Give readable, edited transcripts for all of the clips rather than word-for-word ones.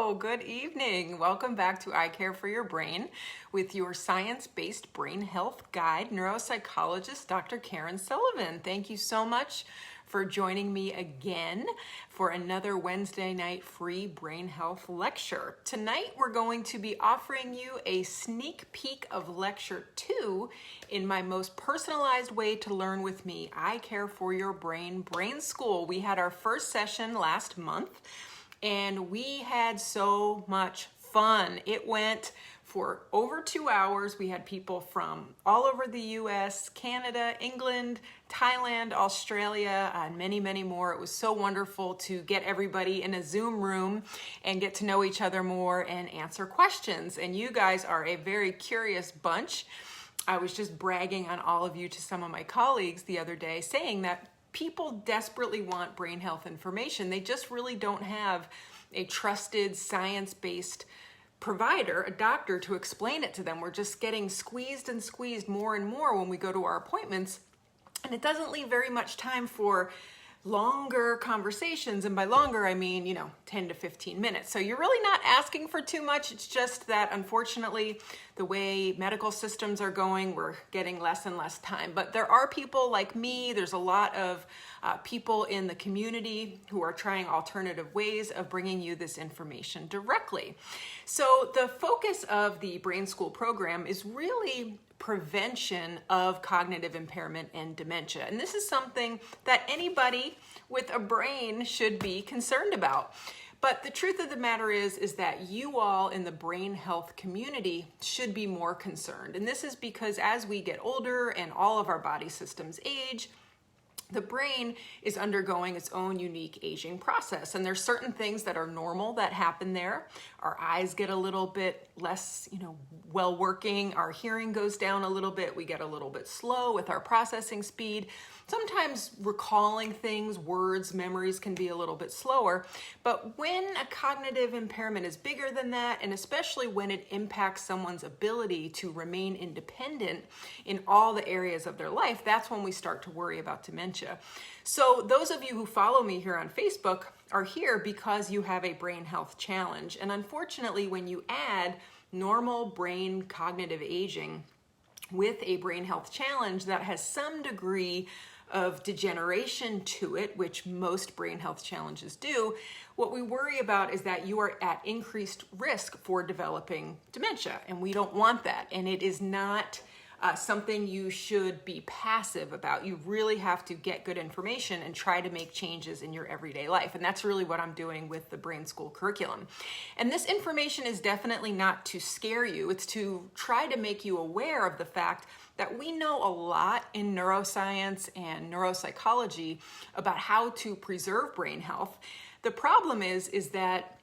Hello, good evening. Welcome back to I Care for Your Brain with your science-based brain health guide, neuropsychologist Dr. Karen Sullivan. Thank you so much for joining me again for another Wednesday night free brain health lecture. Tonight we're going to be offering you a sneak peek of lecture 2 in my most personalized way to learn with me, I Care for Your Brain Brain School. We had our first session last month and we had so much fun. It went for over 2 hours. We had people from all over the US, Canada, England, Thailand, Australia, and many, many more. It was so wonderful to get everybody in a Zoom room and get to know each other more and answer questions. And you guys are a very curious bunch. I was just bragging on all of you to some of my colleagues the other day, saying that people desperately want brain health information. They just really don't have a trusted science-based provider, a doctor, to explain it to them. We're just getting squeezed and squeezed more and more when we go to our appointments, and it doesn't leave very much time for longer conversations. And by longer, I mean, 10 to 15 minutes. So you're really not asking for too much. It's just that unfortunately, the way medical systems are going, we're getting less and less time. But there are people like me, there's a lot of people in the community who are trying alternative ways of bringing you this information directly. So the focus of the Brain School program is really prevention of cognitive impairment and dementia. And this is something that anybody with a brain should be concerned about. But the truth of the matter is that you all in the brain health community should be more concerned. And this is because as we get older and all of our body systems age, the brain is undergoing its own unique aging process. And there's certain things that are normal that happen there. Our eyes get a little bit less, well working. Our hearing goes down a little bit. We get a little bit slow with our processing speed. Sometimes recalling things, words, memories can be a little bit slower. But when a cognitive impairment is bigger than that, and especially when it impacts someone's ability to remain independent in all the areas of their life, that's when we start to worry about dementia. So those of you who follow me here on Facebook are here because you have a brain health challenge. And unfortunately, when you add normal brain cognitive aging with a brain health challenge that has some degree of degeneration to it, which most brain health challenges do, what we worry about is that you are at increased risk for developing dementia, and we don't want that. And it is not something you should be passive about. You really have to get good information and try to make changes in your everyday life. And that's really what I'm doing with the Brain School curriculum. And this information is definitely not to scare you. It's to try to make you aware of the fact that we know a lot in neuroscience and neuropsychology about how to preserve brain health. The problem is that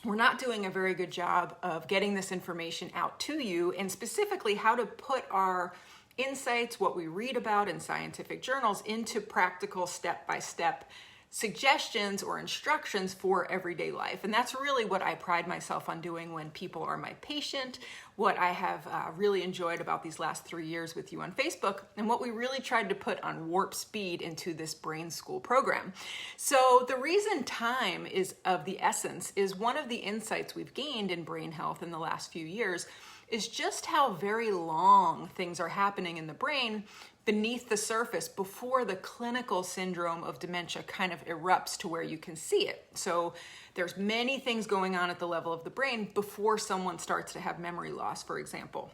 we're not doing a very good job of getting this information out to you, and specifically how to put our insights, what we read about in scientific journals, into practical step-by-step suggestions or instructions for everyday life. And that's really what I pride myself on doing when people are my patient, what I have really enjoyed about these last 3 years with you on Facebook, and what we really tried to put on warp speed into this Brain School program. So the reason time is of the essence is one of the insights we've gained in brain health in the last few years is just how very long things are happening in the brain beneath the surface before the clinical syndrome of dementia kind of erupts to where you can see it. So there's many things going on at the level of the brain before someone starts to have memory loss, for example.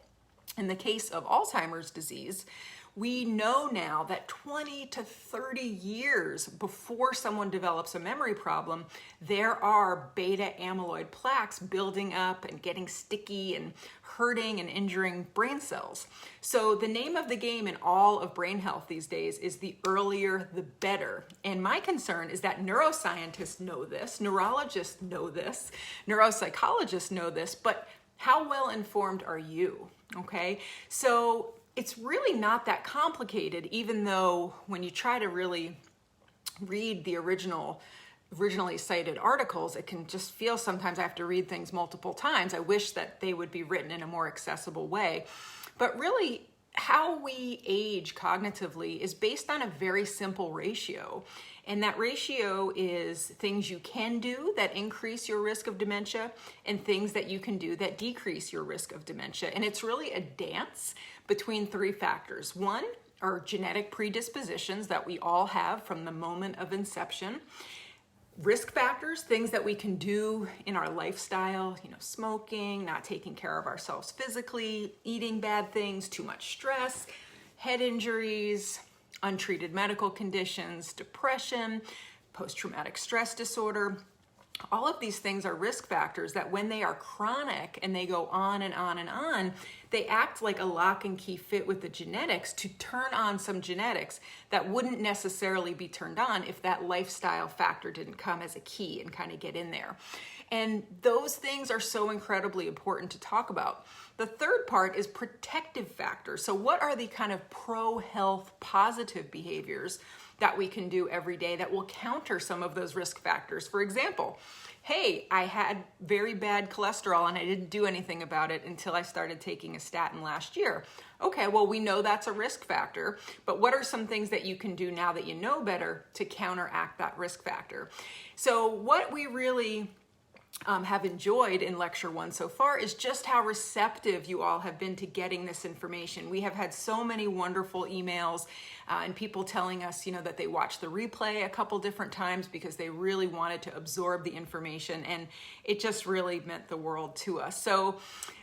In the case of Alzheimer's disease, we know now that 20 to 30 years before someone develops a memory problem, there are beta amyloid plaques building up and getting sticky and hurting and injuring brain cells. So the name of the game in all of brain health these days is the earlier, the better. And my concern is that neuroscientists know this, neurologists know this, neuropsychologists know this, but how well informed are you? Okay, so it's really not that complicated, even though when you try to really read the originally cited articles, it can just feel sometimes I have to read things multiple times. I wish that they would be written in a more accessible way. But really, how we age cognitively is based on a very simple ratio. And that ratio is things you can do that increase your risk of dementia and things that you can do that decrease your risk of dementia. And it's really a dance between three factors. One are genetic predispositions that we all have from the moment of inception. Risk factors, things that we can do in our lifestyle, smoking, not taking care of ourselves physically, eating bad things, too much stress, head injuries, untreated medical conditions, depression, post-traumatic stress disorder. All of these things are risk factors that when they are chronic and they go on and on and on, they act like a lock and key fit with the genetics to turn on some genetics that wouldn't necessarily be turned on if that lifestyle factor didn't come as a key and kind of get in there. And those things are so incredibly important to talk about. The third part is protective factors. So what are the kind of pro-health positive behaviors that we can do every day that will counter some of those risk factors? For example, hey, I had very bad cholesterol and I didn't do anything about it until I started taking a statin last year. Okay, well, we know that's a risk factor, but what are some things that you can do now that you know better to counteract that risk factor? So what we really have enjoyed in lecture 1 so far is just how receptive you all have been to getting this information. We have had so many wonderful emails and people telling us, that they watched the replay a couple different times because they really wanted to absorb the information, and it just really meant the world to us. So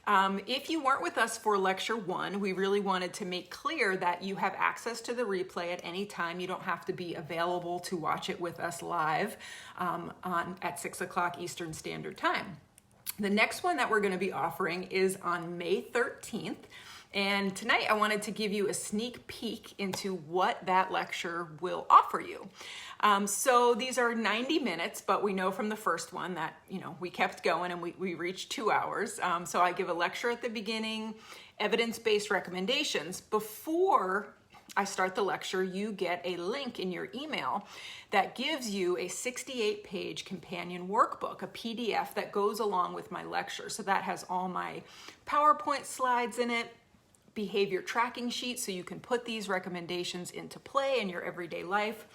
if you weren't with us for lecture 1, we really wanted to make clear that you have access to the replay at any time. You don't have to be available to watch it with us live at 6 o'clock Eastern Standard Time. The next one that we're going to be offering is on May 13th. And tonight I wanted to give you a sneak peek into what that lecture will offer you. So these are 90 minutes, but we know from the first one that, we kept going and we reached 2 hours. So I give a lecture at the beginning, evidence-based recommendations. Before I start the lecture, you get a link in your email that gives you a 68-page companion workbook, a PDF that goes along with my lecture. So that has all my PowerPoint slides in it, behavior tracking sheet, so you can put these recommendations into play in your everyday life.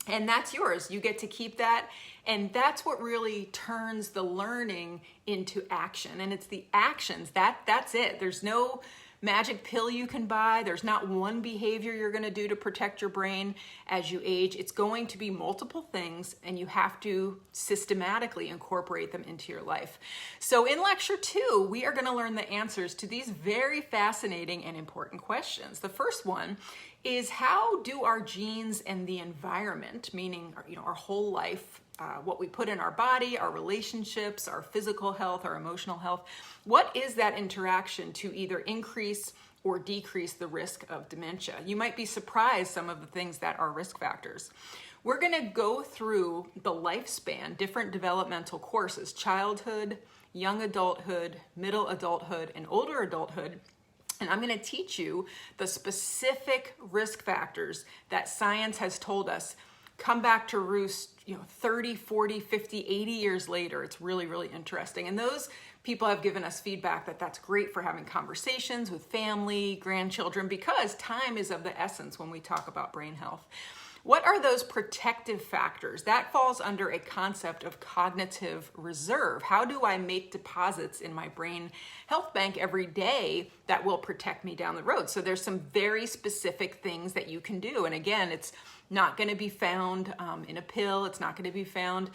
And that's yours. You get to keep that. And that's what really turns the learning into action. And it's the actions. That's it. There's no magic pill you can buy. There's not one behavior you're going to do to protect your brain as you age. It's going to be multiple things, and you have to systematically incorporate them into your life. So in lecture 2, we are going to learn the answers to these very fascinating and important questions. The first one is, how do our genes and the environment, meaning our whole life, what we put in our body, our relationships, our physical health, our emotional health, what is that interaction to either increase or decrease the risk of dementia? You might be surprised some of the things that are risk factors. We're going to go through the lifespan, different developmental courses, childhood, young adulthood, middle adulthood, and older adulthood. And I'm going to teach you the specific risk factors that science has told us come back to roost 30, 40, 50, 80 years later. It's really, really interesting. And those people have given us feedback that that's great for having conversations with family, grandchildren, because time is of the essence when we talk about brain health. What are those protective factors? That falls under a concept of cognitive reserve. How do I make deposits in my brain health bank every day that will protect me down the road? So there's some very specific things that you can do. And again, it's not going to be found in a pill. It's not going to be found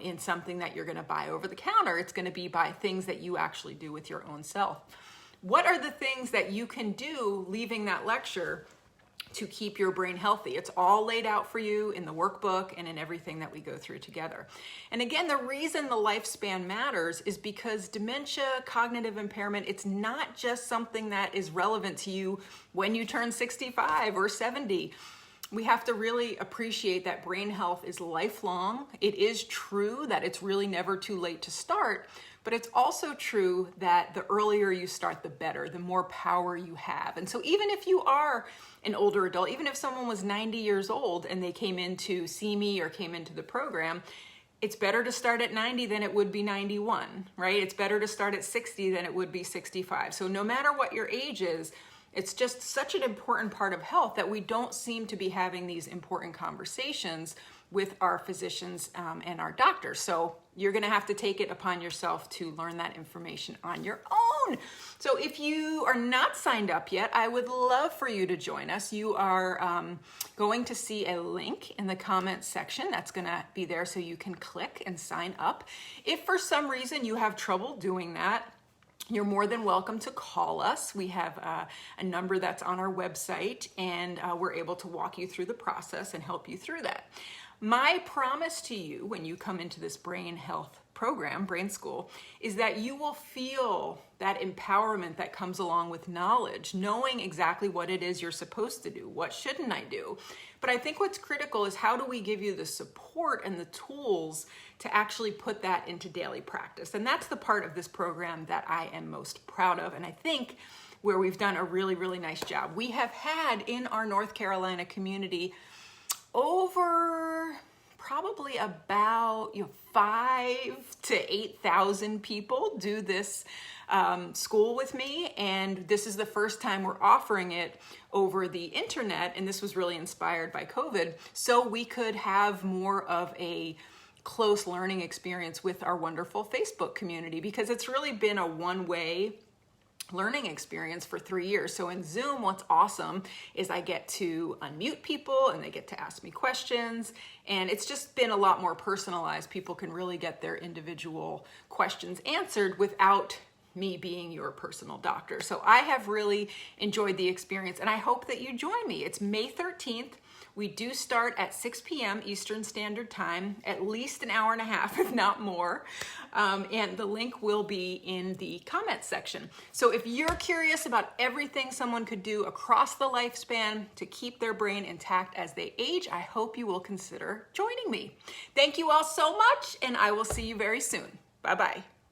in something that you're going to buy over the counter. It's going to be by things that you actually do with your own self. What are the things that you can do leaving that lecture to keep your brain healthy? It's all laid out for you in the workbook and in everything that we go through together. And again, the reason the lifespan matters is because dementia, cognitive impairment, it's not just something that is relevant to you when you turn 65 or 70. We have to really appreciate that brain health is lifelong. It is true that it's really never too late to start, but it's also true that the earlier you start, the better, the more power you have. And so even if you are an older adult, even if someone was 90 years old and they came in to see me or came into the program, it's better to start at 90 than it would be 91, right? It's better to start at 60 than it would be 65. So no matter what your age is, It's just such an important part of health that we don't seem to be having these important conversations with our physicians and our doctors. So you're gonna have to take it upon yourself to learn that information on your own. So if you are not signed up yet, I would love for you to join us. You are going to see a link in the comments section that's gonna be there so you can click and sign up. If for some reason you have trouble doing that, you're more than welcome to call us. We have a number that's on our website, and we're able to walk you through the process and help you through that. My promise to you when you come into this brain health program, Brain School, is that you will feel that empowerment that comes along with knowledge, knowing exactly what it is you're supposed to do. What shouldn't I do? But I think what's critical is how do we give you the support and the tools to actually put that into daily practice? And that's the part of this program that I am most proud of. And I think where we've done a really, really nice job. We have had in our North Carolina community over probably about 5,000 to 8,000 people do this school with me, and this is the first time we're offering it over the internet, and this was really inspired by COVID, so we could have more of a close learning experience with our wonderful Facebook community, because it's really been a one-way learning experience for 3 years. So in Zoom, what's awesome is I get to unmute people and they get to ask me questions, and it's just been a lot more personalized. People can really get their individual questions answered without me being your personal doctor. So I have really enjoyed the experience, and I hope that you join me. It's May 13th. We do start at 6 p.m. Eastern Standard Time, at least an hour and a half, if not more. And the link will be in the comments section. So if you're curious about everything someone could do across the lifespan to keep their brain intact as they age, I hope you will consider joining me. Thank you all so much, and I will see you very soon. Bye-bye.